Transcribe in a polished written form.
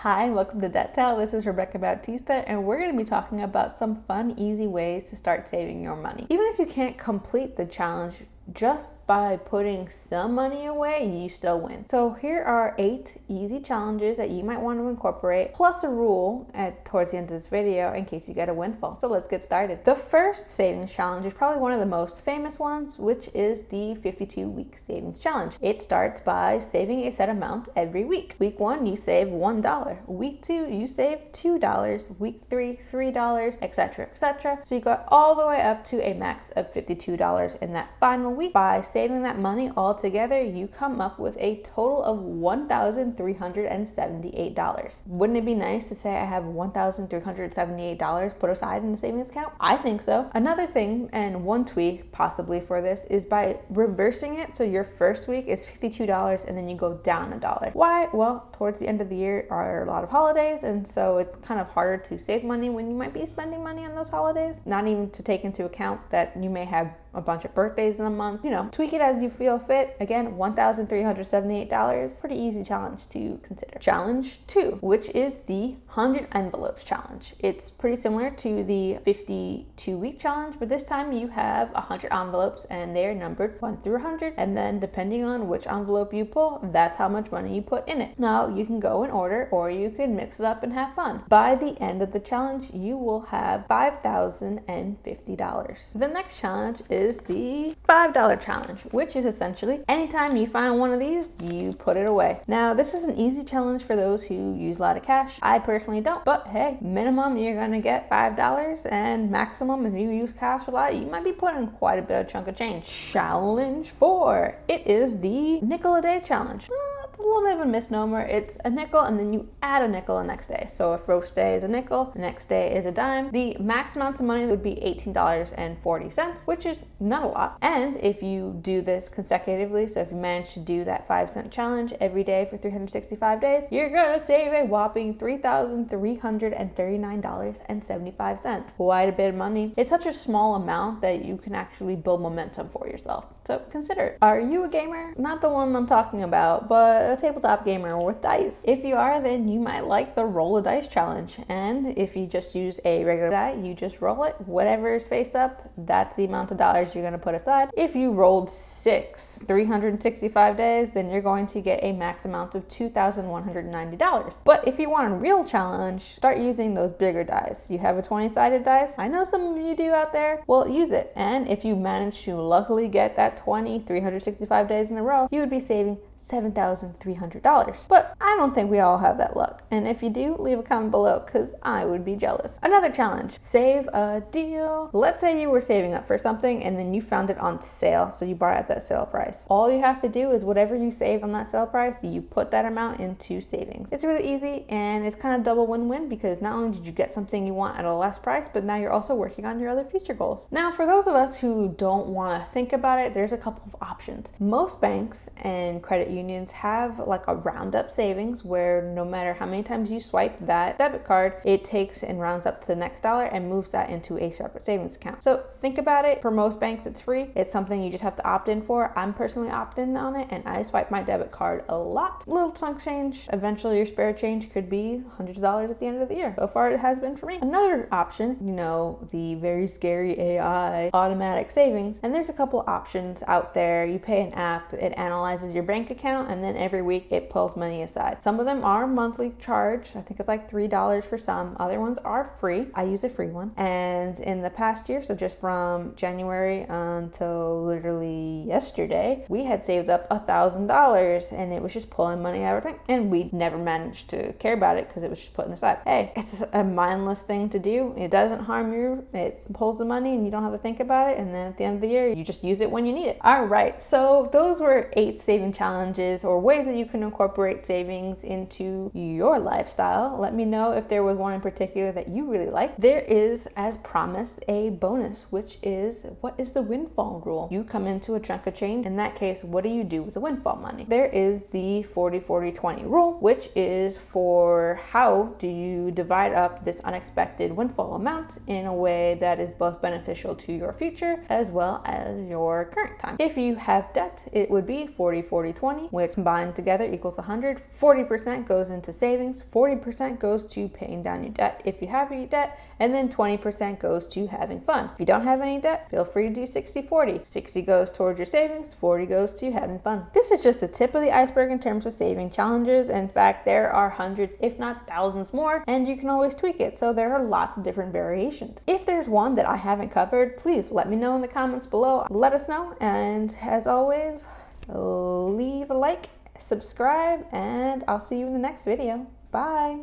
Hi, welcome to Debt Tell. This is Rebecca Bautista, and we're going to be talking about some fun, easy ways to start saving your money. Even if you can't complete the challenge, just by putting some money away, you still win. So here are 8 easy challenges that you might want to incorporate, plus a rule towards the end of this video in case you get a windfall. So let's get started. The first savings challenge is probably one of the most famous ones, which is the 52-week savings challenge. It starts by saving a set amount every week. Week 1, you save $1. Week 2, you save $2. Week 3, $3, etc., etc. So you got all the way up to a max of $52 in that final week. By saving that money all together, you come up with a total of $1,378. Wouldn't it be nice to say I have $1,378 put aside in the savings account? I think so. Another thing, and one tweak possibly for this, is by reversing it so your first week is $52 and then you go down $1. Why? Well, towards the end of the year are a lot of holidays, and so it's kind of harder to save money when you might be spending money on those holidays. Not even to take into account that you may have a bunch of birthdays in a month. Tweak it as you feel fit. Again, $1,378. Pretty easy challenge to consider. Challenge 2, which is the 100 envelopes challenge. It's pretty similar to the 52-week challenge, but this time you have 100 envelopes and they're numbered 1 through 100. And then depending on which envelope you pull, that's how much money you put in it. Now you can go in order or you can mix it up and have fun. By the end of the challenge, you will have $5,050. The next challenge is the $5 challenge, which is essentially anytime you find one of these, you put it away. Now, this is an easy challenge for those who use a lot of cash. I personally don't, but hey, minimum you're gonna get $5, and maximum if you use cash a lot, you might be putting quite a bit of chunk of change. Challenge 4, it is the nickel a day challenge. It's a little bit of a misnomer. It's a nickel and then you add a nickel the next day. So if roast day is a nickel, the next day is a dime. The max amount of money would be $18.40, which is not a lot. And if you do this consecutively, so if you manage to do that 5-cent challenge every day for 365 days, you're gonna save a whopping $3,339.75. Quite a bit of money. It's such a small amount that you can actually build momentum for yourself. So consider it. Are you a gamer? Not the one I'm talking about, but a tabletop gamer with dice. If you are, then you might like the roll a dice challenge. And if you just use a regular die, you just roll it. Whatever is face up, that's the amount of dollars you're going to put aside. If you rolled 365 days, then you're going to get a max amount of $2,190. But if you want a real challenge, start using those bigger dice. You have a 20-sided dice. I know some of you do out there. Well, use it. And if you manage to luckily get that 365 days in a row, you would be saving $7,300. But I don't think we all have that luck. And if you do, leave a comment below because I would be jealous. Another challenge, save a deal. Let's say you were saving up for something and then you found it on sale, so you bought it at that sale price. All you have to do is whatever you save on that sale price, you put that amount into savings. It's really easy and it's kind of double win-win because not only did you get something you want at a less price, but now you're also working on your other future goals. Now, for those of us who don't want to think about it, there's a couple of options. Most banks and credit unions have like a roundup savings where no matter how many times you swipe that debit card, it takes and rounds up to the next dollar and moves that into a separate savings account. So think about it. For most banks, it's free. It's something you just have to opt in for. I'm personally opt-in on it and I swipe my debit card a lot. Little chunk change. Eventually your spare change could be hundreds of dollars at the end of the year. So far it has been for me. Another option, the very scary AI automatic savings. And there's a couple options out there. You pay an app, it analyzes your bank account, and then every week it pulls money aside. Some of them are monthly charged. I think it's like $3 for some. Other ones are free. I use a free one. And in the past year, so just from January until literally yesterday, we had saved up $1,000 and it was just pulling money out of everything. And we never managed to care about it because it was just putting aside. Hey, it's a mindless thing to do. It doesn't harm you. It pulls the money and you don't have to think about it. And then at the end of the year, you just use it when you need it. All right. So those were 8 saving challenges or ways that you can incorporate savings into your lifestyle. Let me know if there was one in particular that you really like. There is, as promised, a bonus, which is, what is the windfall rule? You come into a chunk of change. In that case, what do you do with the windfall money? There is the 40-40-20 rule, which is for how do you divide up this unexpected windfall amount in a way that is both beneficial to your future as well as your current time. If you have debt, it would be 40-40-20. 20, which combined together equals 100. 40% goes into savings, 40% goes to paying down your debt if you have any debt, and then 20% goes to having fun. If you don't have any debt, feel free to do 60-40. 60 goes towards your savings, 40 goes to having fun. This is just the tip of the iceberg in terms of saving challenges. In fact, there are hundreds, if not thousands more, and you can always tweak it. So there are lots of different variations. If there's one that I haven't covered, please let me know in the comments below. Let us know. And as always, leave a like, subscribe, and I'll see you in the next video. Bye.